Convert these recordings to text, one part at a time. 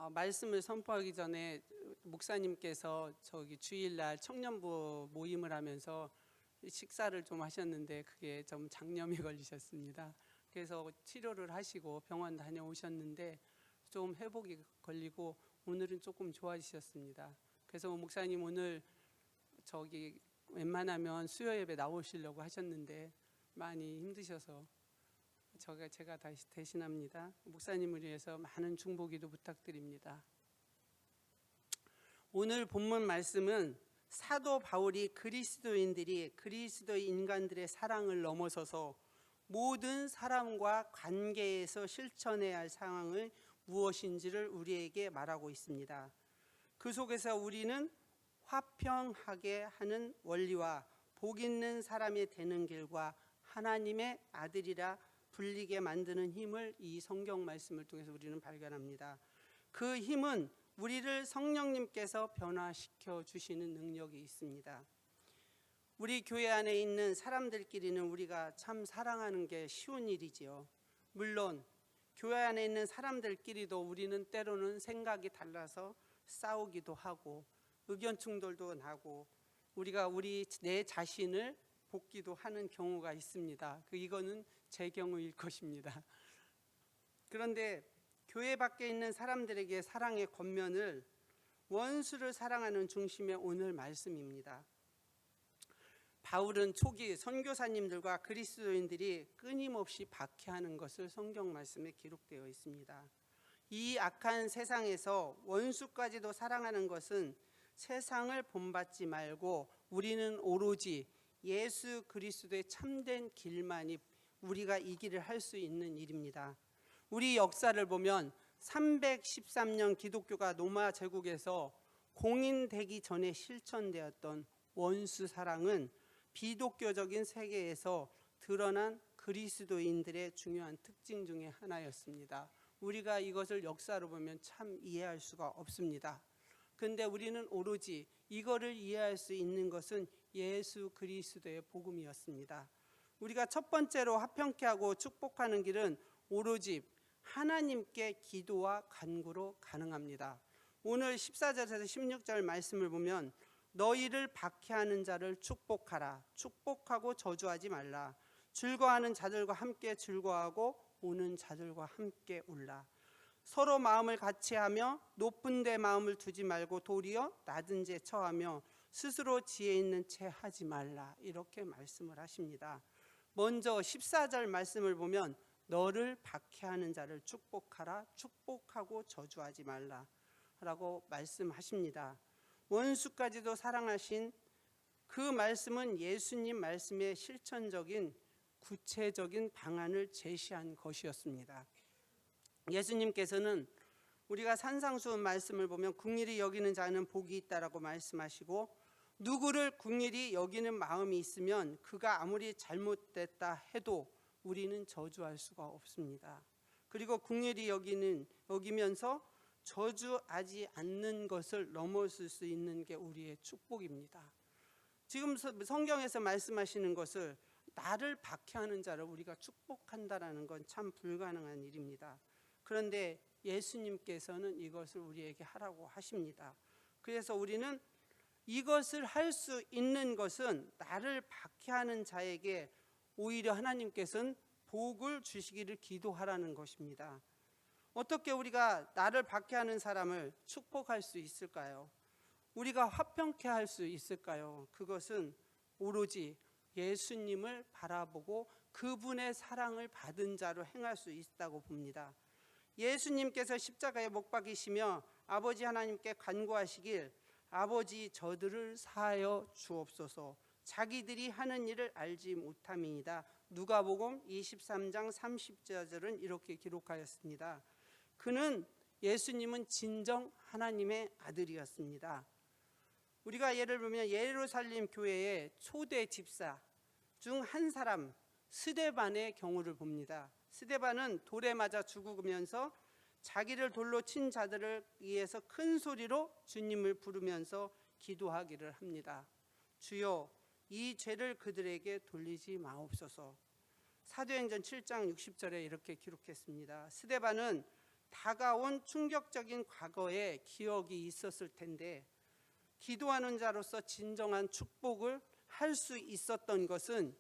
말씀을 선포하기 전에 목사님께서 저기 주일날 청년부 모임을 하면서 식사를 좀 하셨는데 그게 좀 장염이 걸리셨습니다. 그래서 치료를 하시고 병원 다녀오셨는데 좀 회복이 걸리고 오늘은 조금 좋아지셨습니다. 그래서 목사님 오늘 저기 웬만하면 수요 예배 나오시려고 하셨는데 많이 힘드셔서 제가 다시 대신합니다. 목사님을 위해서 많은 중보기도 부탁드립니다. 오늘 본문 말씀은 사도 바울이 그리스도인들이 그리스도의 인간들의 사랑을 넘어서서 모든 사람과 관계에서 실천해야 할 상황을 무엇인지를 우리에게 말하고 있습니다. 그 속에서 우리는 화평하게 하는 원리와 복 있는 사람이 되는 길과 하나님의 아들이라 불리게 만드는 힘을 이 성경 말씀을 통해서 우리는 발견합니다. 그 힘은 우리를 성령님께서 변화시켜 주시는 능력이 있습니다. 우리 교회 안에 있는 사람들끼리는 우리가 참 사랑하는 게 쉬운 일이지요. 물론 교회 안에 있는 사람들끼리도 우리는 때로는 생각이 달라서 싸우기도 하고 의견 충돌도 나고 우리가 내 자신을 복기도 하는 경우가 있습니다. 이거는 제 경우일 것입니다. 그런데 교회 밖에 있는 사람들에게 사랑의 겉면을 원수를 사랑하는 중심의 오늘 말씀입니다. 바울은 초기 선교사님들과 그리스도인들이 끊임없이 박해하는 것을 성경 말씀에 기록되어 있습니다. 이 악한 세상에서 원수까지도 사랑하는 것은 세상을 본받지 말고 우리는 오로지 예수 그리스도의 참된 길만이 우리가 이 길을 할 수 있는 일입니다. 우리 역사를 보면 313년 기독교가 로마 제국에서 공인되기 전에 실천되었던 원수 사랑은 비독교적인 세계에서 드러난 그리스도인들의 중요한 특징 중에 하나였습니다. 우리가 이것을 역사로 보면 참 이해할 수가 없습니다. 그런데 우리는 오로지 이거를 이해할 수 있는 것은 예수 그리스도의 복음이었습니다. 우리가 첫 번째로 화평케 하고 축복하는 길은 오로지 하나님께 기도와 간구로 가능합니다. 오늘 14절에서 16절 말씀을 보면 너희를 박해하는 자를 축복하라. 축복하고 저주하지 말라. 즐거워하는 자들과 함께 즐거워하고 우는 자들과 함께 울라. 서로 마음을 같이하며 높은 데 마음을 두지 말고 도리어 낮은 데 처하며 스스로 지혜 있는 채 하지 말라. 이렇게 말씀을 하십니다. 먼저 14절 말씀을 보면 너를 박해하는 자를 축복하라. 축복하고 저주하지 말라 라고 말씀하십니다. 원수까지도 사랑하신 그 말씀은 예수님 말씀의 실천적인 구체적인 방안을 제시한 것이었습니다. 예수님께서는 우리가 산상수훈 말씀을 보면 긍휼히 여기는 자는 복이 있다라고 말씀하시고 누구를 긍휼히 여기는 마음이 있으면 그가 아무리 잘못됐다 해도 우리는 저주할 수가 없습니다. 그리고 긍휼히 여기면서 저주하지 않는 것을 넘어설 수 있는 게 우리의 축복입니다. 지금 성경에서 말씀하시는 것을 나를 박해하는 자를 우리가 축복한다라는 건 참 불가능한 일입니다. 그런데 예수님께서는 이것을 우리에게 하라고 하십니다. 그래서 우리는 이것을 할 수 있는 것은 나를 박해하는 자에게 오히려 하나님께서는 복을 주시기를 기도하라는 것입니다. 어떻게 우리가 나를 박해하는 사람을 축복할 수 있을까요? 우리가 화평케 할 수 있을까요? 그것은 오로지 예수님을 바라보고 그분의 사랑을 받은 자로 행할 수 있다고 봅니다. 예수님께서 십자가에 못 박이시며 아버지 하나님께 간구하시길 아버지 저들을 사하여 주옵소서 자기들이 하는 일을 알지 못함이니이다. 누가복음 23장 30절은 이렇게 기록하였습니다. 예수님은 진정 하나님의 아들이었습니다. 우리가 예를 들면 예루살렘 교회의 초대 집사 중 한 사람 스데반의 경우를 봅니다. 스데반은 돌에 맞아 죽으면서 자기를 돌로 친 자들을 위해서 큰 소리로 주님을 부르면서 기도하기를 합니다. 주여 이 죄를 그들에게 돌리지 마옵소서. 사도행전 7장 60절에 이렇게 기록했습니다. 스데반은 다가온 충격적인 과거의 기억이 있었을 텐데 기도하는 자로서 진정한 축복을 할 수 있었던 것은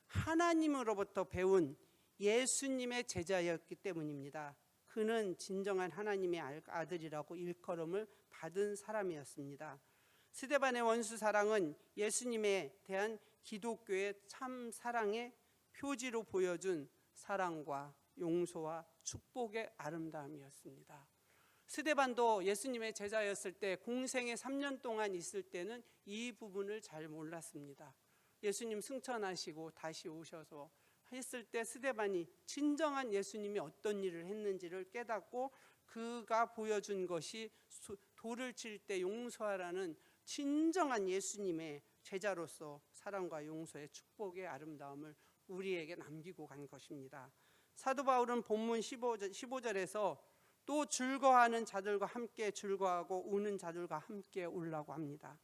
하나님으로부터 배운 예수님의 제자였기 때문입니다. 그는 진정한 하나님의 아들이라고 일컬음을 받은 사람이었습니다. 스데반의 원수 사랑은 예수님에 대한 기독교의 참 사랑의 표지로 보여준 사랑과 용서와 축복의 아름다움이었습니다. 스데반도 예수님의 제자였을 때, 공생에 3년 동안 있을 때는 이 부분을 잘 몰랐습니다. 예수님 승천하시고 다시 오셔서 했을 때 스데반이 진정한 예수님이 어떤 일을 했는지를 깨닫고 그가 보여준 것이 돌을 칠 때 용서하라는 진정한 예수님의 제자로서 사랑과 용서의 축복의 아름다움을 우리에게 남기고 간 것입니다. 사도 바울은 본문 15절에서 또 즐거워하는 자들과 함께 즐거워하고 우는 자들과 함께 울라고 합니다.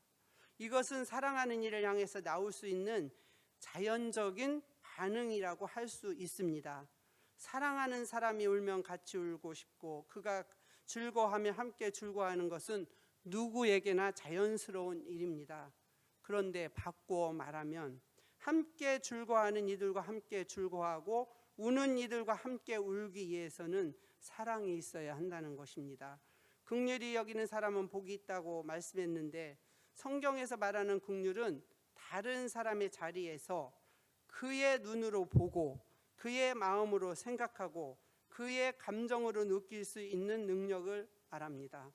이것은 사랑하는 이를 향해서 나올 수 있는 자연적인 반응이라고 할 수 있습니다. 사랑하는 사람이 울면 같이 울고 싶고 그가 즐거워하면 함께 즐거워하는 것은 누구에게나 자연스러운 일입니다. 그런데 바꾸어 말하면 함께 즐거워하는 이들과 함께 즐거워하고 우는 이들과 함께 울기 위해서는 사랑이 있어야 한다는 것입니다. 긍휼히 여기는 사람은 복이 있다고 말씀했는데 성경에서 말하는 긍휼은 다른 사람의 자리에서 그의 눈으로 보고 그의 마음으로 생각하고 그의 감정으로 느낄 수 있는 능력을 말합니다.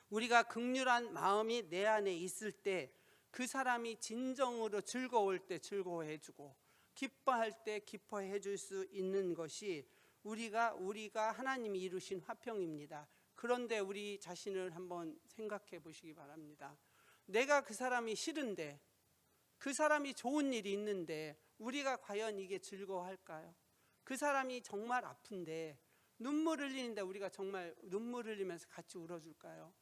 우리가 긍휼한 마음이 내 안에 있을 때 그 사람이 진정으로 즐거울 때 즐거워해주고 기뻐할 때 기뻐해 줄 수 있는 것이 우리가 하나님이 이루신 화평입니다. 그런데 우리 자신을 한번 생각해 보시기 바랍니다. 내가 그 사람이 싫은데, 그 사람이 좋은 일이 있는데 우리가 과연 이게 즐거워할까요? 그 사람이 정말 아픈데 눈물 흘리는데 우리가 정말 눈물 흘리면서 같이 울어줄까요?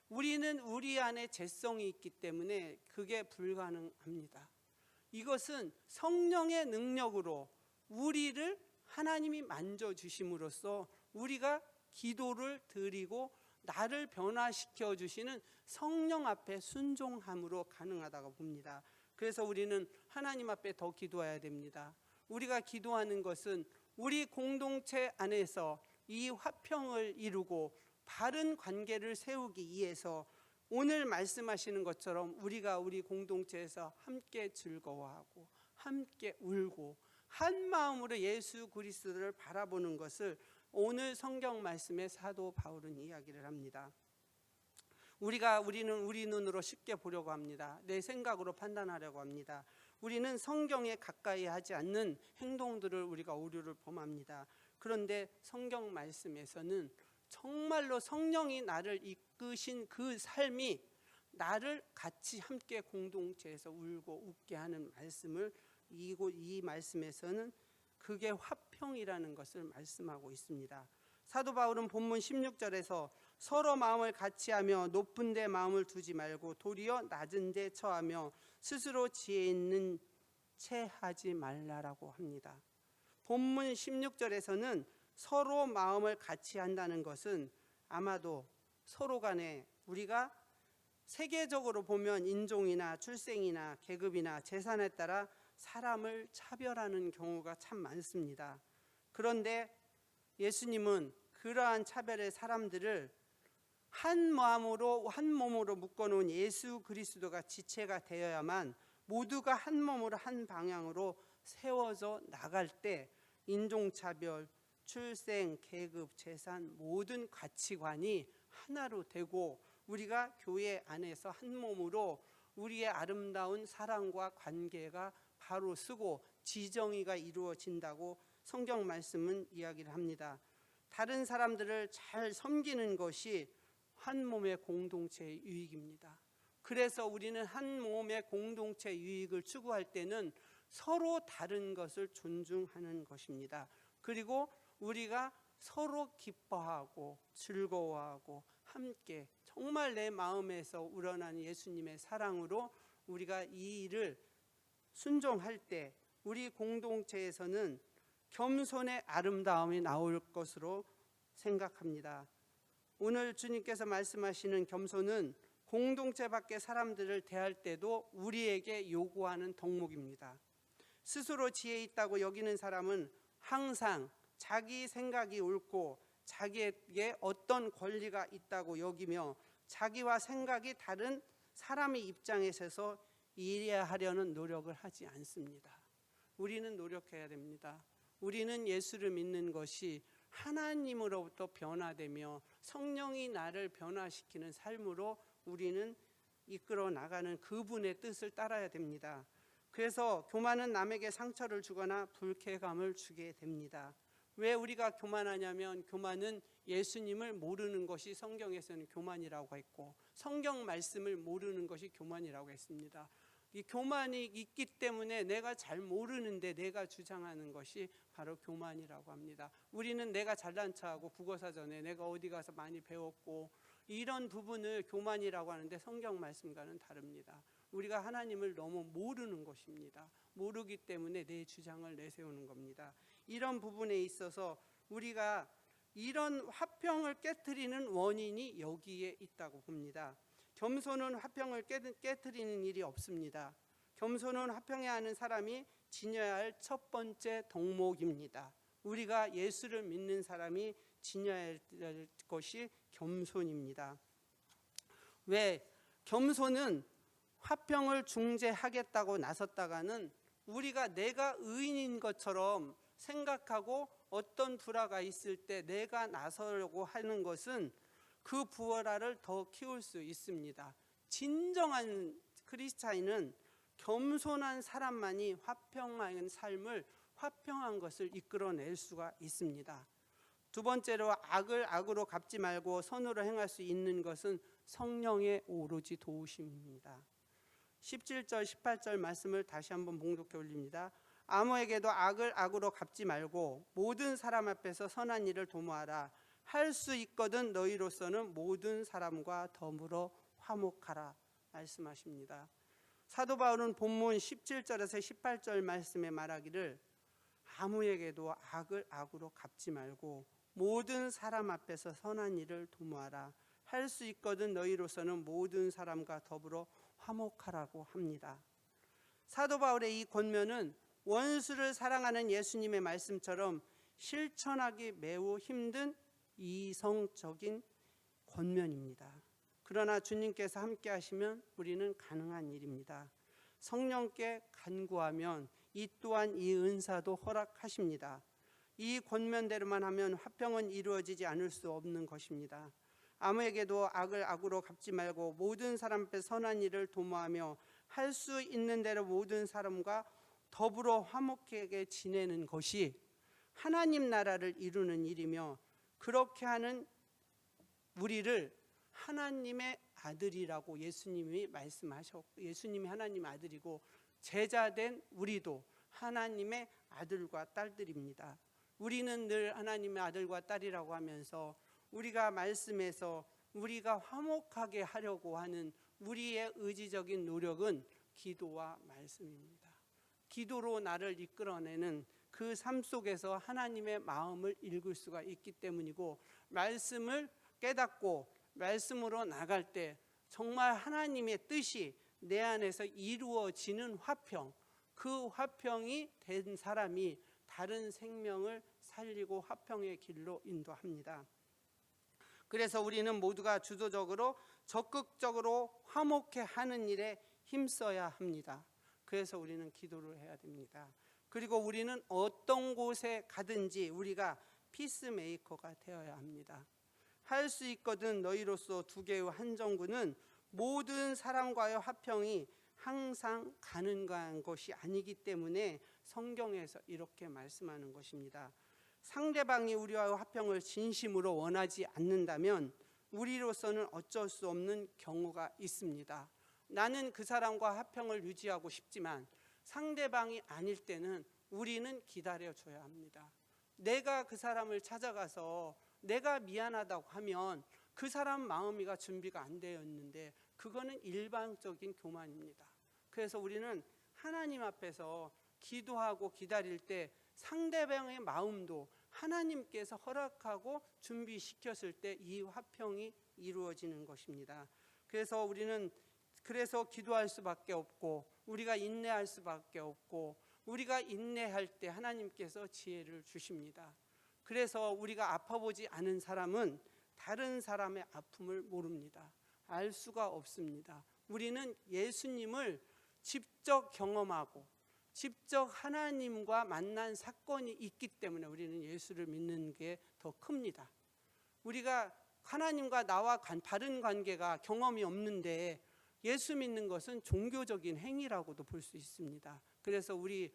우리는 우리 안에 죄성이 있기 때문에 그게 불가능합니다. 이것은 성령의 능력으로 우리를 하나님이 만져주심으로써 우리가 기도를 드리고 나를 변화시켜 주시는 성령 앞에 순종함으로 가능하다고 봅니다. 그래서 우리는 하나님 앞에 더 기도해야 됩니다. 우리가 기도하는 것은 우리 공동체 안에서 이 화평을 이루고 바른 관계를 세우기 위해서 오늘 말씀하시는 것처럼 우리가 우리 공동체에서 함께 즐거워하고 함께 울고 한 마음으로 예수 그리스도를 바라보는 것을 오늘 성경 말씀에 사도 바울은 이야기를 합니다. 우리는 우리 눈으로 쉽게 보려고 합니다. 내 생각으로 판단하려고 합니다. 우리는 성경에 가까이 하지 않는 행동들을 우리가 오류를 범합니다. 그런데 성경 말씀에서는 정말로 성령이 나를 이끄신 그 삶이 나를 같이 함께 공동체에서 울고 웃게 하는 말씀을 이 말씀에서는 그게 화평이라는 것을 말씀하고 있습니다. 사도 바울은 본문 16절에서 서로 마음을 같이하며 높은 데 마음을 두지 말고 도리어 낮은 데 처하며 스스로 지혜 있는 채 하지 말라라고 합니다. 본문 16절에서는 서로 마음을 같이 한다는 것은 아마도 서로 간에 우리가 세계적으로 보면 인종이나 출생이나 계급이나 재산에 따라 사람을 차별하는 경우가 참 많습니다. 그런데 예수님은 그러한 차별의 사람들을 한 마음으로 한 몸으로 묶어놓은 예수 그리스도가 지체가 되어야만 모두가 한 몸으로 한 방향으로 세워져 나갈 때 인종차별, 출생, 계급, 재산 모든 가치관이 하나로 되고 우리가 교회 안에서 한 몸으로 우리의 아름다운 사랑과 관계가 바로 서고 지정의가 이루어진다고 성경 말씀은 이야기를 합니다. 다른 사람들을 잘 섬기는 것이 한 몸의 공동체의 유익입니다. 그래서 우리는 한 몸의 공동체 유익을 추구할 때는 서로 다른 것을 존중하는 것입니다. 그리고 우리가 서로 기뻐하고 즐거워하고 함께 정말 내 마음에서 우러나는 예수님의 사랑으로 우리가 이 일을 순종할 때 우리 공동체에서는 겸손의 아름다움이 나올 것으로 생각합니다. 오늘 주님께서 말씀하시는 겸손은 공동체 밖의 사람들을 대할 때도 우리에게 요구하는 덕목입니다. 스스로 지혜 있다고 여기는 사람은 항상 자기 생각이 옳고 자기에게 어떤 권리가 있다고 여기며 자기와 생각이 다른 사람의 입장에 서서 이해하려는 노력을 하지 않습니다. 우리는 노력해야 됩니다. 우리는 예수를 믿는 것이 하나님으로부터 변화되며 성령이 나를 변화시키는 삶으로 우리는 이끌어 나가는 그분의 뜻을 따라야 됩니다. 그래서 교만은 남에게 상처를 주거나 불쾌감을 주게 됩니다. 왜 우리가 교만하냐면 교만은 예수님을 모르는 것이 성경에서는 교만이라고 했고 성경 말씀을 모르는 것이 교만이라고 했습니다. 이 교만이 있기 때문에 내가 잘 모르는데 내가 주장하는 것이 바로 교만이라고 합니다. 우리는 내가 잘난 척하고 국어사전에 내가 어디 가서 많이 배웠고 이런 부분을 교만이라고 하는데 성경 말씀과는 다릅니다. 우리가 하나님을 너무 모르는 것입니다. 모르기 때문에 내 주장을 내세우는 겁니다. 이런 부분에 있어서 우리가 이런 화평을 깨트리는 원인이 여기에 있다고 봅니다. 겸손은 화평을 깨트리는 일이 없습니다. 겸손은 화평해야 하는 사람이 지녀야 할 첫 번째 덕목입니다. 우리가 예수를 믿는 사람이 지녀야 할 것이 겸손입니다. 왜? 겸손은 화평을 중재하겠다고 나섰다가는 우리가 내가 의인인 것처럼 생각하고 어떤 불화가 있을 때 내가 나서려고 하는 것은 그 불화를 더 키울 수 있습니다. 진정한 크리스찬은 겸손한 사람만이 화평한 삶을, 화평한 것을 이끌어낼 수가 있습니다. 두 번째로 악을 악으로 갚지 말고 선으로 행할 수 있는 것은 성령의 오로지 도우심입니다. 17절 18절 말씀을 다시 한번 봉독해 올립니다. 아무에게도 악을 악으로 갚지 말고 모든 사람 앞에서 선한 일을 도모하라. 할 수 있거든 너희로서는 모든 사람과 더불어 화목하라 말씀하십니다. 사도 바울은 본문 17절에서 18절 말씀에 말하기를 아무에게도 악을 악으로 갚지 말고 모든 사람 앞에서 선한 일을 도모하라. 할 수 있거든 너희로서는 모든 사람과 더불어 화목하라고 합니다. 사도 바울의 이 권면은 원수를 사랑하는 예수님의 말씀처럼 실천하기 매우 힘든 이성적인 권면입니다. 그러나 주님께서 함께 하시면 우리는 가능한 일입니다. 성령께 간구하면 이 또한 이 은사도 허락하십니다. 이 권면대로만 하면 화평은 이루어지지 않을 수 없는 것입니다. 아무에게도 악을 악으로 갚지 말고 모든 사람 앞에 선한 일을 도모하며 할 수 있는 대로 모든 사람과 더불어 화목하게 지내는 것이 하나님 나라를 이루는 일이며 그렇게 하는 우리를 하나님의 아들이라고 예수님이 말씀하셨고 예수님이 하나님 아들이고 제자된 우리도 하나님의 아들과 딸들입니다. 우리는 늘 하나님의 아들과 딸이라고 하면서 우리가 말씀에서 우리가 화목하게 하려고 하는 우리의 의지적인 노력은 기도와 말씀입니다. 기도로 나를 이끌어내는 그 삶 속에서 하나님의 마음을 읽을 수가 있기 때문이고 말씀을 깨닫고 말씀으로 나갈 때 정말 하나님의 뜻이 내 안에서 이루어지는 화평, 그 화평이 된 사람이 다른 생명을 살리고 화평의 길로 인도합니다. 그래서 우리는 모두가 주도적으로 적극적으로 화목해 하는 일에 힘써야 합니다. 그래서 우리는 기도를 해야 됩니다. 그리고 우리는 어떤 곳에 가든지 우리가 피스메이커가 되어야 합니다. 할 수 있거든 너희로서 두 개의 한정구는 모든 사람과의 화평이 항상 가능한 것이 아니기 때문에 성경에서 이렇게 말씀하는 것입니다. 상대방이 우리와의 화평을 진심으로 원하지 않는다면 우리로서는 어쩔 수 없는 경우가 있습니다. 나는 그 사람과 화평을 유지하고 싶지만 상대방이 아닐 때는 우리는 기다려줘야 합니다. 내가 그 사람을 찾아가서 내가 미안하다고 하면 그 사람 마음이가 준비가 안 되었는데 그거는 일방적인 교만입니다. 그래서 우리는 하나님 앞에서 기도하고 기다릴 때 상대방의 마음도 하나님께서 허락하고 준비시켰을 때 이 화평이 이루어지는 것입니다. 그래서 우리는 기도할 수밖에 없고, 우리가 인내할 수밖에 없고, 우리가 인내할 때 하나님께서 지혜를 주십니다. 그래서 우리가 아파보지 않은 사람은 다른 사람의 아픔을 모릅니다. 알 수가 없습니다. 우리는 예수님을 직접 경험하고 직접 하나님과 만난 사건이 있기 때문에 우리는 예수를 믿는 게 더 큽니다. 우리가 하나님과 나와 바른 관계가 경험이 없는데 예수 믿는 것은 종교적인 행위라고도 볼 수 있습니다. 그래서 우리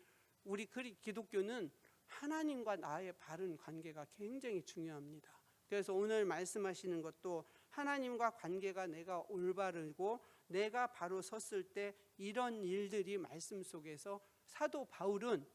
기독교는 하나님과 나의 바른 관계가 굉장히 중요합니다. 그래서 오늘 말씀하시는 것도 하나님과 관계가 내가 올바르고 내가 바로 섰을 때 이런 일들이 말씀 속에서 사도 바울은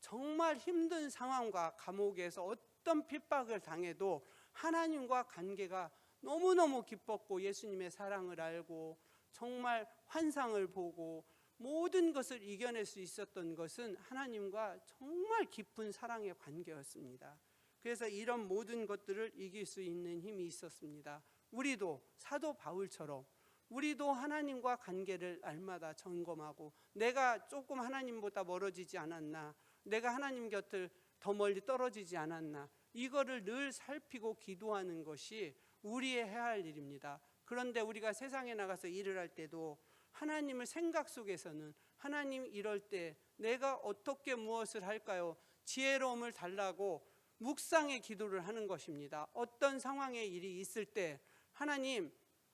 정말 힘든 상황과 감옥에서 어떤 핍박을 당해도 하나님과 관계가 너무너무 기뻤고 예수님의 사랑을 알고 정말 환상을 보고 모든 것을 이겨낼 수 있었던 것은 하나님과 정말 깊은 사랑의 관계였습니다. 그래서 이런 모든 것들을 이길 수 있는 힘이 있었습니다. 우리도 사도 바울처럼 우리도 하나님과 관계를 날마다 점검하고 내가 조금 하나님보다 멀어지지 않았나, 내가 하나님 곁을 더 멀리 떨어지지 않았나, 이거를 늘 살피고 기도하는 것이 우리의 해야 할 일입니다. 그런데 우리가 세상에 나가서 일을 할 때도 하나님을 생각 속에서는 하나님 이럴 때 내가 어떻게 무엇을 할까요? 지혜로움을 달라고 묵상의 기도를 하는 것입니다. 어떤 상황의 일이 있을 때 하나님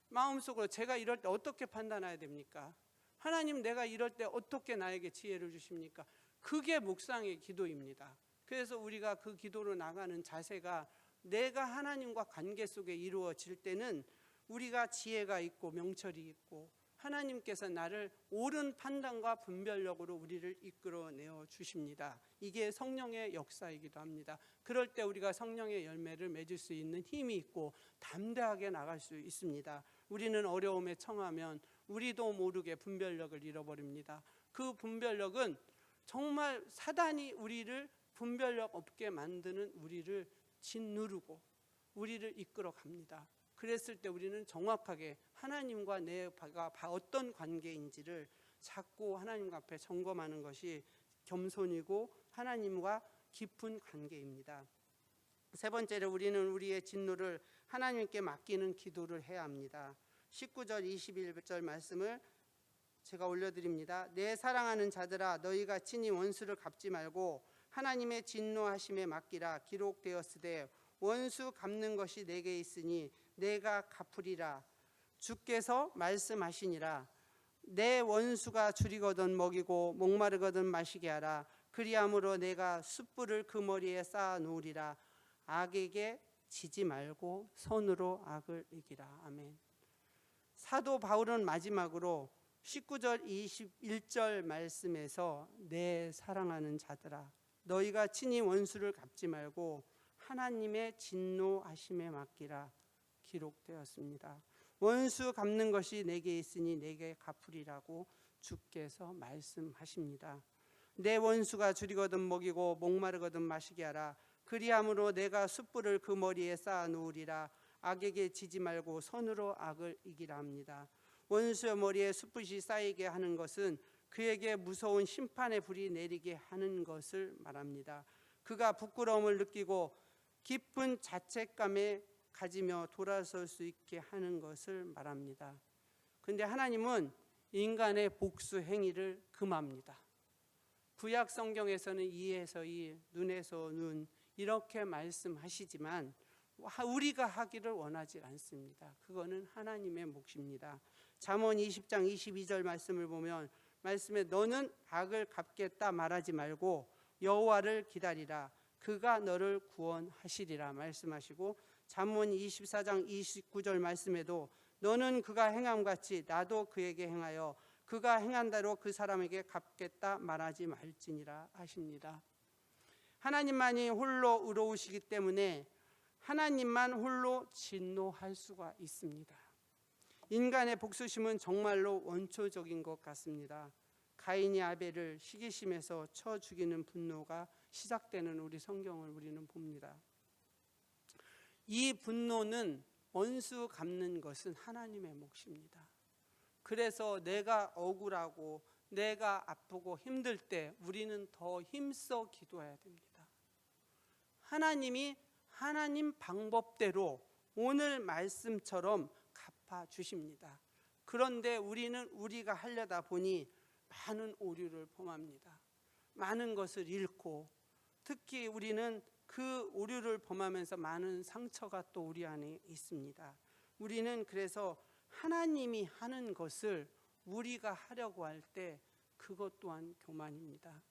마음속으로 제가 이럴 때 어떻게 판단해야 됩니까? 하나님 내가 이럴 때 어떻게 나에게 지혜를 주십니까? 그게 묵상의 기도입니다. 그래서 우리가 그 기도로 나가는 자세가 내가 하나님과 관계 속에 이루어질 때는 우리가 지혜가 있고 명철이 있고 하나님께서 나를 옳은 판단과 분별력으로 우리를 이끌어내어 주십니다. 이게 성령의 역사이기도 합니다. 그럴 때 우리가 성령의 열매를 맺을 수 있는 힘이 있고 담대하게 나갈 수 있습니다. 우리는 어려움에 처하면 우리도 모르게 분별력을 잃어버립니다. 그 분별력은 정말 사단이 우리를 분별력 없게 만드는 우리를 짓누르고 우리를 이끌어 갑니다. 그랬을 때 우리는 정확하게 하나님과 내가 어떤 관계인지를 자꾸 하나님 앞에 점검하는 것이 겸손이고 하나님과 깊은 관계입니다. 세 번째로 우리는 우리의 진노를 하나님께 맡기는 기도를 해야 합니다. 19절 21절 말씀을 제가 올려드립니다. 내 사랑하는 자들아 너희가 친히 원수를 갚지 말고 하나님의 진노하심에 맡기라. 기록되었으되 원수 갚는 것이 내게 있으니 내가 갚으리라. 주께서 말씀하시니라. 내 원수가 줄이거든 먹이고 목마르거든 마시게 하라. 그리함으로 내가 숯불을 그 머리에 쌓아 놓으리라. 악에게 지지 말고 손으로 악을 이기라. 아멘. 사도 바울은 마지막으로 19절 21절 말씀에서 내 사랑하는 자들아 너희가 친히 원수를 갚지 말고 하나님의 진노하심에 맡기라 기록되었습니다. 원수 갚는 것이 내게 있으니 내게 갚으리라고 주께서 말씀하십니다. 내 원수가 줄이거든 먹이고 목마르거든 마시게 하라. 그리함으로 내가 숯불을 그 머리에 쌓아 놓으리라. 악에게 지지 말고 손으로 악을 이기라 합니다. 원수의 머리에 숯불이 쌓이게 하는 것은 그에게 무서운 심판의 불이 내리게 하는 것을 말합니다. 그가 부끄러움을 느끼고 깊은 자책감에 가지며 돌아설 수 있게 하는 것을 말합니다. 그런데 하나님은 인간의 복수 행위를 금합니다. 구약 성경에서는 이에서 이, 눈에서 눈 이렇게 말씀하시지만 우리가 하기를 원하지 않습니다. 그거는 하나님의 몫입니다. 잠언 20장 22절 말씀을 보면 말씀에 너는 악을 갚겠다 말하지 말고 여호와를 기다리라. 그가 너를 구원하시리라 말씀하시고 잠언 24장 29절 말씀에도 너는 그가 행함같이 나도 그에게 행하여 그가 행한 대로 그 사람에게 갚겠다 말하지 말지니라 하십니다. 하나님만이 홀로 의로우시기 때문에 하나님만 홀로 진노할 수가 있습니다. 인간의 복수심은 정말로 원초적인 것 같습니다. 가인이 아벨을 시기심에서 쳐 죽이는 분노가 시작되는 우리 성경을 우리는 봅니다. 이 분노는 원수 갚는 것은 하나님의 몫입니다. 그래서 내가 억울하고 내가 아프고 힘들 때 우리는 더 힘써 기도해야 됩니다. 하나님이 하나님 방법대로 오늘 말씀처럼 갚아주십니다. 그런데 우리는 우리가 하려다 보니 많은 오류를 범합니다. 많은 것을 잃고, 특히 우리는 그 오류를 범하면서 많은 상처가 또 우리 안에 있습니다. 우리는 그래서 하나님이 하는 것을 우리가 하려고 할 때 그것 또한 교만입니다.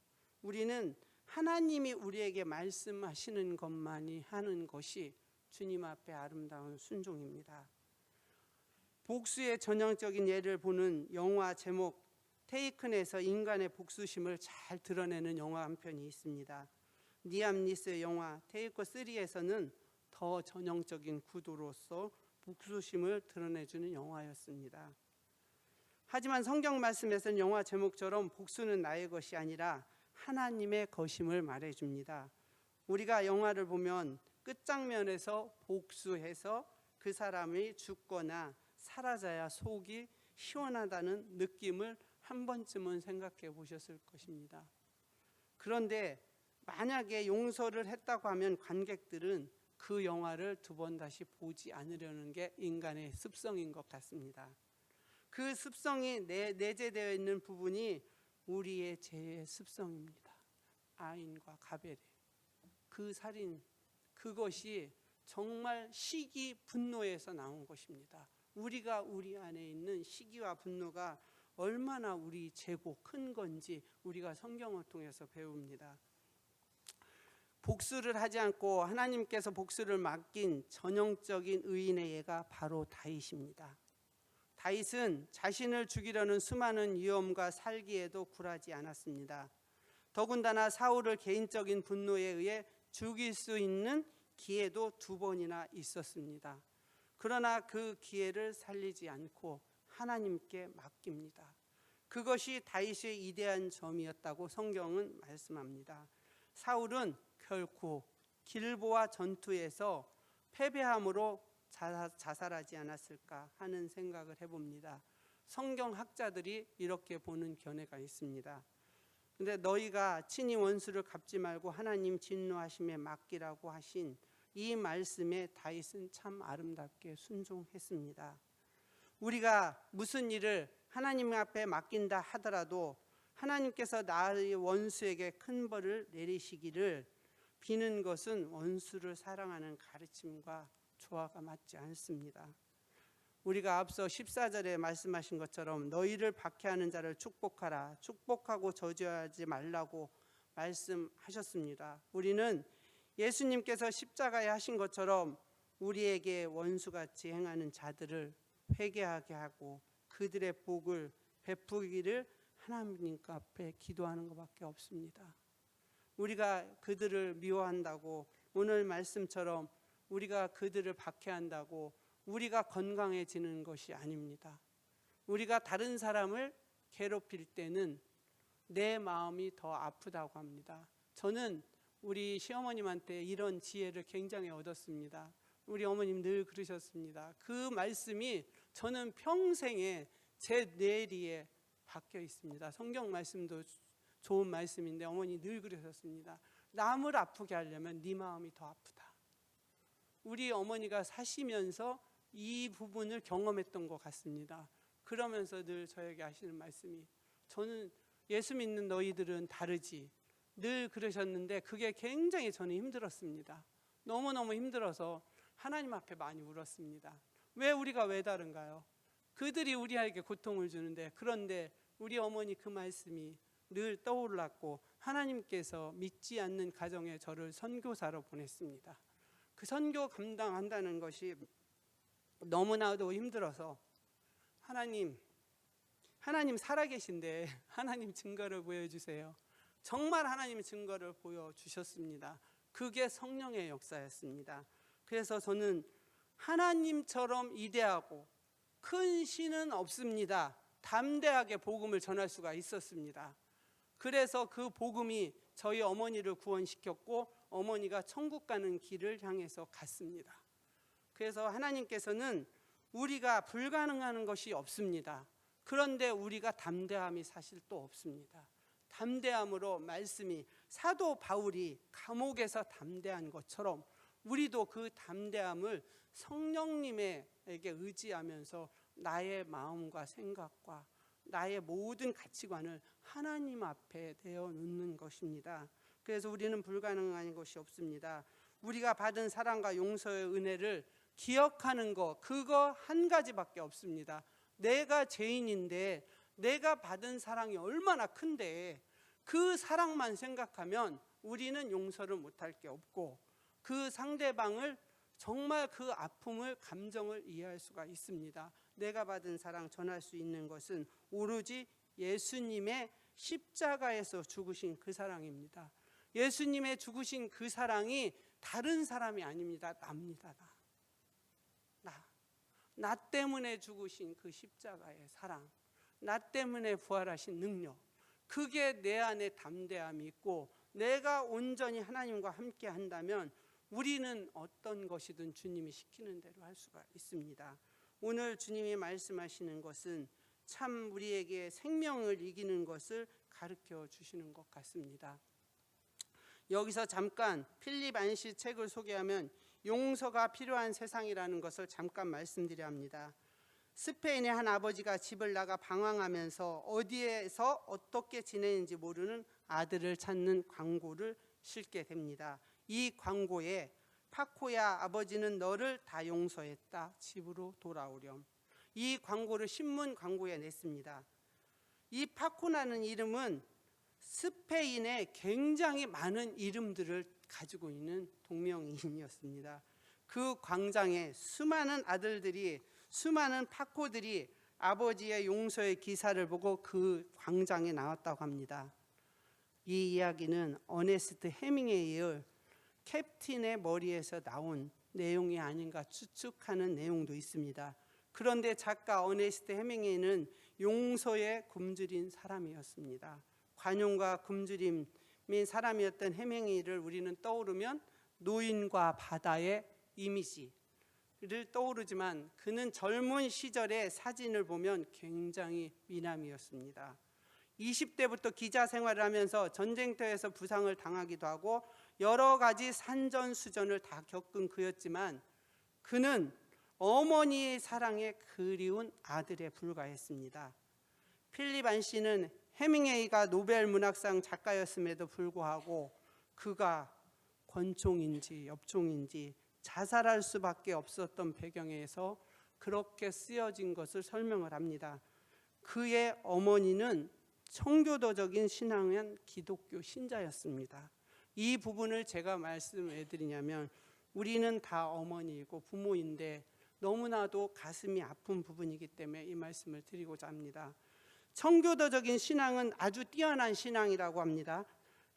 우리는 하나님이 우리에게 말씀하시는 것만이 하는 것이 주님 앞에 아름다운 순종입니다. 복수의 전형적인 예를 보는 영화 제목 테이큰에서 인간의 복수심을 잘 드러내는 영화 한 편이 있습니다. 리암 니스의 영화 테이커 3에서는 더 전형적인 구도로서 복수심을 드러내주는 영화였습니다. 하지만 성경 말씀에서는 영화 제목처럼 복수는 나의 것이 아니라 하나님의 것임을 말해줍니다. 우리가 영화를 보면 끝장면에서 복수해서 그 사람이 죽거나 사라져야 속이 시원하다는 느낌을 한 번쯤은 생각해 보셨을 것입니다. 그런데 만약에 용서를 했다고 하면 관객들은 그 영화를 두 번 다시 보지 않으려는 게 인간의 습성인 것 같습니다. 그 습성이 내재되어 있는 부분이 우리의 죄의 습성입니다. 아인과 가벨의 그 살인, 그것이 정말 시기 분노에서 나온 것입니다. 우리가 우리 안에 있는 시기와 분노가 얼마나 우리 죄고 큰 건지 우리가 성경을 통해서 배웁니다. 복수를 하지 않고 하나님께서 복수를 맡긴 전형적인 의인의 예가 바로 다윗입니다. 다윗은 자신을 죽이려는 수많은 위험과 살기에도 굴하지 않았습니다. 더군다나 사울을 개인적인 분노에 의해 죽일 수 있는 기회도 2번이나 있었습니다. 그러나 그 기회를 살리지 않고 하나님께 맡깁니다. 그것이 다윗의 이대한 점이었다고 성경은 말씀합니다. 사울은 결코 길보아 전투에서 패배함으로 자살하지 않았을까 하는 생각을 해봅니다. 성경학자들이 이렇게 보는 견해가 있습니다. 근데 너희가 친히 원수를 갚지 말고 하나님 진노하심에 맡기라고 하신 이 말씀에 다윗은 참 아름답게 순종했습니다. 우리가 무슨 일을 하나님 앞에 맡긴다 하더라도 하나님께서 나의 원수에게 큰 벌을 내리시기를 비는 것은 원수를 사랑하는 가르침과 조화가 맞지 않습니다. 우리가 앞서 14절에 말씀하신 것처럼 너희를 박해하는 자를 축복하라, 축복하고 저주하지 말라고 말씀하셨습니다. 우리는 예수님께서 십자가에 하신 것처럼 우리에게 원수같이 행하는 자들을 회개하게 하고 그들의 복을 베푸기를 하나님 앞에 기도하는 것밖에 없습니다. 우리가 그들을 미워한다고, 오늘 말씀처럼 우리가 그들을 박해한다고 우리가 건강해지는 것이 아닙니다. 우리가 다른 사람을 괴롭힐 때는 내 마음이 더 아프다고 합니다. 저는 우리 시어머님한테 이런 지혜를 굉장히 얻었습니다. 우리 어머님 늘 그러셨습니다. 그 말씀이 저는 평생에 제 뇌리에 박혀 있습니다. 성경 말씀도 좋은 말씀인데 어머니 늘 그러셨습니다. 남을 아프게 하려면 네 마음이 더 아프다. 우리 어머니가 사시면서 이 부분을 경험했던 것 같습니다. 그러면서 늘 저에게 하시는 말씀이, 저는 예수 믿는 너희들은 다르지, 늘 그러셨는데 그게 굉장히 저는 힘들었습니다. 너무너무 힘들어서 하나님 앞에 많이 울었습니다. 우리가 왜 다른가요? 그들이 우리에게 고통을 주는데, 그런데 우리 어머니 그 말씀이 늘 떠올랐고 하나님께서 믿지 않는 가정에 저를 선교사로 보냈습니다. 그 선교 감당한다는 것이 너무나도 힘들어서 하나님 살아계신데 하나님 증거를 보여주세요. 정말 하나님 증거를 보여주셨습니다. 그게 성령의 역사였습니다. 그래서 저는 하나님처럼 이대하고 큰 신은 없습니다. 담대하게 복음을 전할 수가 있었습니다. 그래서 그 복음이 저희 어머니를 구원시켰고 어머니가 천국 가는 길을 향해서 갔습니다. 그래서 하나님께서는 우리가 불가능한 것이 없습니다. 그런데 우리가 담대함이 사실 또 없습니다. 담대함으로 말씀이, 사도 바울이 감옥에서 담대한 것처럼 우리도 그 담대함을 성령님에게 의지하면서 나의 마음과 생각과 나의 모든 가치관을 하나님 앞에 내어놓는 것입니다. 그래서 우리는 불가능한 것이 없습니다. 우리가 받은 사랑과 용서의 은혜를 기억하는 것, 그거 한 가지밖에 없습니다. 내가 죄인인데 내가 받은 사랑이 얼마나 큰데 그 사랑만 생각하면 우리는 용서를 못할 게 없고 그 상대방을 정말 그 아픔을, 감정을 이해할 수가 있습니다. 내가 받은 사랑 전할 수 있는 것은 오로지 예수님의 십자가에서 죽으신 그 사랑입니다. 예수님의 죽으신 그 사랑이 다른 사람이 아닙니다. 납니다. 나 때문에 죽으신 그 십자가의 사랑, 나 때문에 부활하신 능력, 그게 내 안에 담대함이 있고 내가 온전히 하나님과 함께 한다면 우리는 어떤 것이든 주님이 시키는 대로 할 수가 있습니다. 오늘 주님이 말씀하시는 것은 참 우리에게 생명을 이기는 것을 가르쳐 주시는 것 같습니다. 여기서 잠깐 필립 안시 책을 소개하면 용서가 필요한 세상이라는 것을 잠깐 말씀드려야 합니다. 스페인의 한 아버지가 집을 나가 방황하면서 어디에서 어떻게 지내는지 모르는 아들을 찾는 광고를 실게 됩니다. 이 광고에 파코야, 아버지는 너를 다 용서했다. 집으로 돌아오렴. 이 광고를 신문 광고에 냈습니다. 이 파코라는 이름은 스페인에 굉장히 많은 이름들을 가지고 있는 동명이인이었습니다. 그 광장에 수많은 아들들이, 수많은 파코들이 아버지의 용서의 기사를 보고 그 광장에 나왔다고 합니다. 이 이야기는 어네스트 해밍웨이의 캡틴의 머리에서 나온 내용이 아닌가 추측하는 내용도 있습니다. 그런데 작가 어네스트 해밍웨이는 용서에 굶주린 사람이었습니다. 관용과 굶주림인 사람이었던 해밍웨이를 우리는 떠오르면 노인과 바다의 이미지를 떠오르지만 그는 젊은 시절의 사진을 보면 굉장히 미남이었습니다. 20대부터 기자 생활을 하면서 전쟁터에서 부상을 당하기도 하고 여러 가지 산전수전을 다 겪은 그였지만 그는 어머니의 사랑에 그리운 아들에 불과했습니다. 필립 안시는 해밍웨이가 노벨 문학상 작가였음에도 불구하고 그가 권총인지 엽총인지 자살할 수밖에 없었던 배경에서 그렇게 쓰여진 것을 설명을 합니다. 그의 어머니는 청교도적인 신앙한 기독교 신자였습니다. 이 부분을 제가 말씀해 드리냐면 우리는 다 어머니이고 부모인데 너무나도 가슴이 아픈 부분이기 때문에 이 말씀을 드리고자 합니다. 청교도적인 신앙은 아주 뛰어난 신앙이라고 합니다.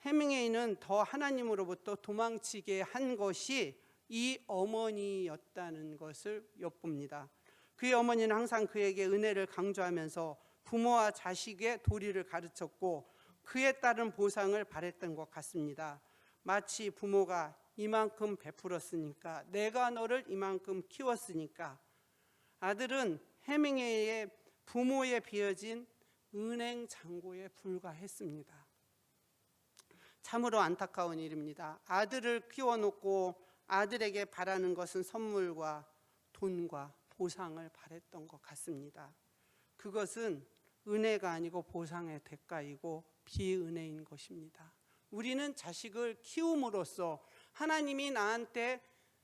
해밍웨이는 더 하나님으로부터 도망치게 한 것이 이 어머니였다는 것을 엿봅니다. 그의 어머니는 항상 그에게 은혜를 강조하면서 부모와 자식의 도리를 가르쳤고 그에 따른 보상을 바랬던 것 같습니다. 마치 부모가 이만큼 베풀었으니까, 내가 너를 이만큼 키웠으니까. 아들은 해밍웨이의 부모에 비어진 은행 잔고에 불과했습니다. 참으로 안타까운 일입니다. 아들을 키워놓고 아들에게 바라는 것은 선물과 돈과 보상을 바랬던 것 같습니다. 그것은 은혜가 아니고 보상의 대가이고 비은혜인 것입니다. 우리는 자식을 키움으로써 하나님이 나한테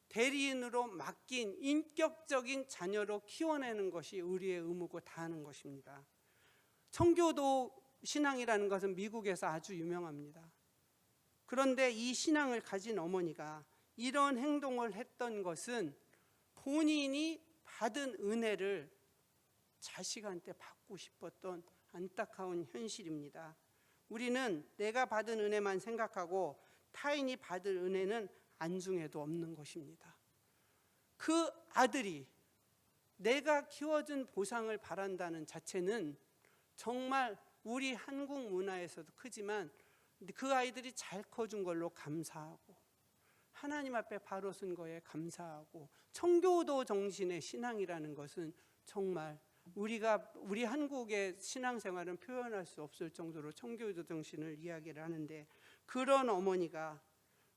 대리인으로 맡긴 인격적인 자녀로 키워내는 것이 우리의 의무고 다하는 것입니다. 청교도 신앙이라는 것은 미국에서 아주 유명합니다. 그런데 이 신앙을 가진 어머니가 이런 행동을 했던 것은 본인이 받은 은혜를 자식한테 받고 싶었던 안타까운 현실입니다. 우리는 내가 받은 은혜만 생각하고 타인이 받을 은혜는 안중에도 없는 것입니다. 그 아들이 내가 키워준 보상을 바란다는 자체는 정말 우리 한국 문화에서도 크지만 그 아이들이 잘 커준 걸로 감사하고, 하나님 앞에 바로 선 거에 감사하고, 청교도 정신의 신앙이라는 것은 정말 우리 한국의 신앙생활은 표현할 수 없을 정도로 청교도 정신을 이야기를 하는데, 그런 어머니가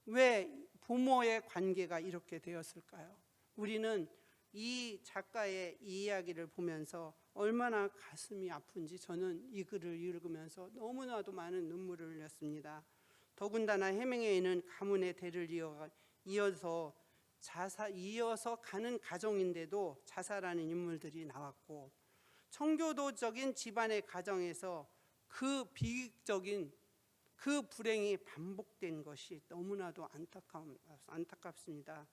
왜 부모의 관계가 이렇게 되었을까요? 우리는 이 작가의 이 이야기를 보면서 얼마나 가슴이 아픈지 저는 이 글을 읽으면서 너무나도 많은 눈물을 흘렸습니다. 더군다나 해밍웨이는 가문의 대를 이어서 가는 가정인데도 자살하는 인물들이 나왔고, 청교도적인 집안의 가정에서 그 비극적인 그 불행이 반복된 것이 너무나도 안타깝습니다.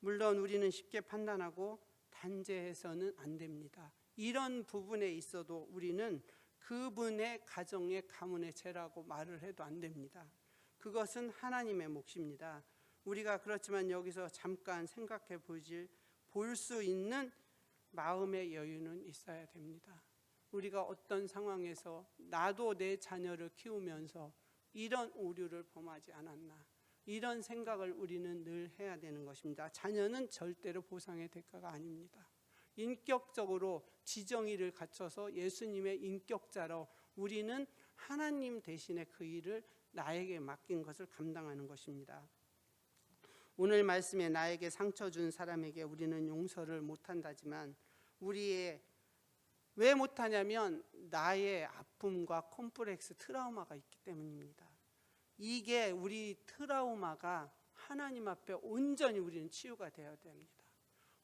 물론 우리는 쉽게 판단하고 단죄해서는 안 됩니다. 이런 부분에 있어도 우리는 그분의 가정의 가문의 죄라고 말을 해도 안 됩니다. 그것은 하나님의 몫입니다. 우리가 그렇지만 여기서 잠깐 생각해 볼 수 있는 마음의 여유는 있어야 됩니다. 우리가 어떤 상황에서 나도 내 자녀를 키우면서 이런 오류를 범하지 않았나, 이런 생각을 우리는 늘 해야 되는 것입니다. 자녀는 절대로 보상의 대가가 아닙니다. 인격적으로 지정의를 갖춰서 예수님의 인격자로 우리는 하나님 대신에 그 일을 나에게 맡긴 것을 감당하는 것입니다. 오늘 말씀에 나에게 상처 준 사람에게 우리는 용서를 못한다지만, 왜 못하냐면 나의 아픔과 콤플렉스, 트라우마가 있기 때문입니다. 이게 우리 트라우마가 하나님 앞에 온전히 우리는 치유가 되어야 됩니다.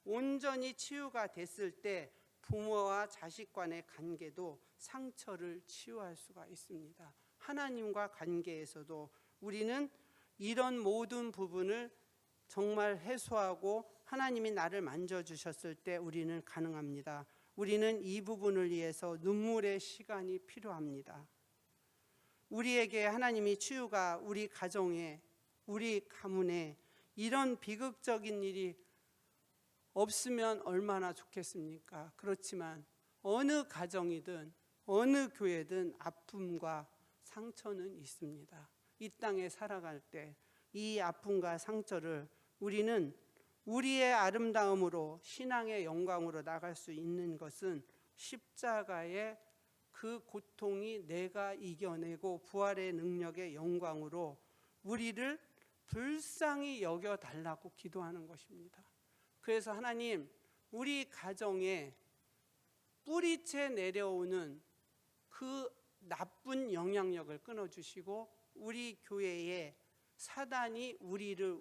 온전히 치유가 됐을 때 부모와 자식 간의 관계도 상처를 치유할 수가 있습니다. 하나님과 관계에서도 우리는 이런 모든 부분을 정말 해소하고 하나님이 나를 만져주셨을 때 우리는 가능합니다. 우리는 이 부분을 위해서 눈물의 시간이 필요합니다. 우리에게 하나님이 치유가 우리 가정에, 우리 가문에 이런 비극적인 일이 없으면 얼마나 좋겠습니까? 그렇지만 어느 가정이든 어느 교회든 아픔과 상처는 있습니다. 이 땅에 살아갈 때 이 아픔과 상처를 우리는 우리의 아름다움으로, 신앙의 영광으로 나갈 수 있는 것은 십자가의 그 고통이 내가 이겨내고 부활의 능력의 영광으로 우리를 불쌍히 여겨달라고 기도하는 것입니다. 그래서 하나님, 우리 가정에 뿌리째 내려오는 그 나쁜 영향력을 끊어주시고, 우리 교회에 사단이 우리를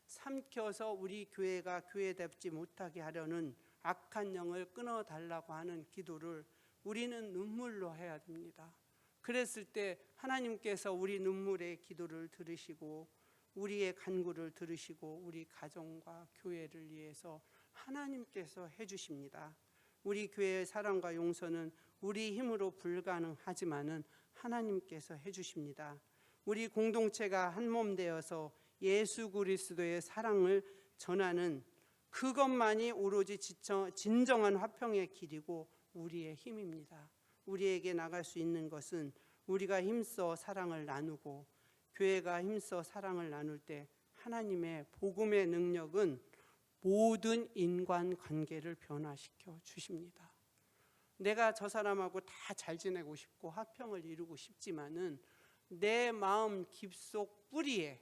삼켜서 우리 교회가 교회답지 못하게 하려는 악한 영을 끊어달라고 하는 기도를 우리는 눈물로 해야 됩니다. 그랬을 때 하나님께서 우리 눈물의 기도를 들으시고 우리의 간구를 들으시고 우리 가정과 교회를 위해서 하나님께서 해주십니다. 우리 교회의 사랑과 용서는 우리 힘으로 불가능하지만은 하나님께서 해주십니다. 우리 공동체가 한 몸 되어서 예수 그리스도의 사랑을 전하는 그것만이 오로지 진정한 화평의 길이고 우리의 힘입니다. 우리에게 나갈 수 있는 것은 우리가 힘써 사랑을 나누고, 교회가 힘써 사랑을 나눌 때 하나님의 복음의 능력은 모든 인간관계를 변화시켜 주십니다. 내가 저 사람하고 다 잘 지내고 싶고 화평을 이루고 싶지만은 내 마음 깊속 뿌리에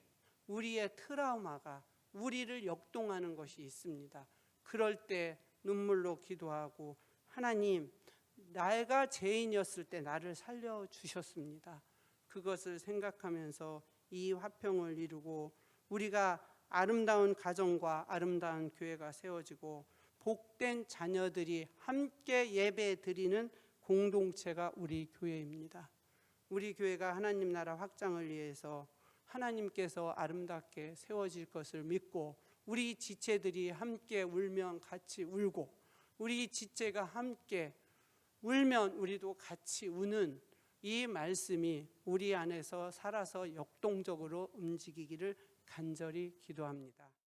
우리의 트라우마가 우리를 역동하는 것이 있습니다. 그럴 때 눈물로 기도하고, 하나님, 내가 죄인이었을 때 나를 살려주셨습니다. 그것을 생각하면서 이 화평을 이루고 우리가 아름다운 가정과 아름다운 교회가 세워지고 복된 자녀들이 함께 예배 드리는 공동체가 우리 교회입니다. 우리 교회가 하나님 나라 확장을 위해서 하나님께서 아름답게 세워질 것을 믿고, 우리 지체들이 함께 울면 같이 울고, 우리 지체가 함께 울면 우리도 같이 우는 이 말씀이 우리 안에서 살아서 역동적으로 움직이기를 간절히 기도합니다.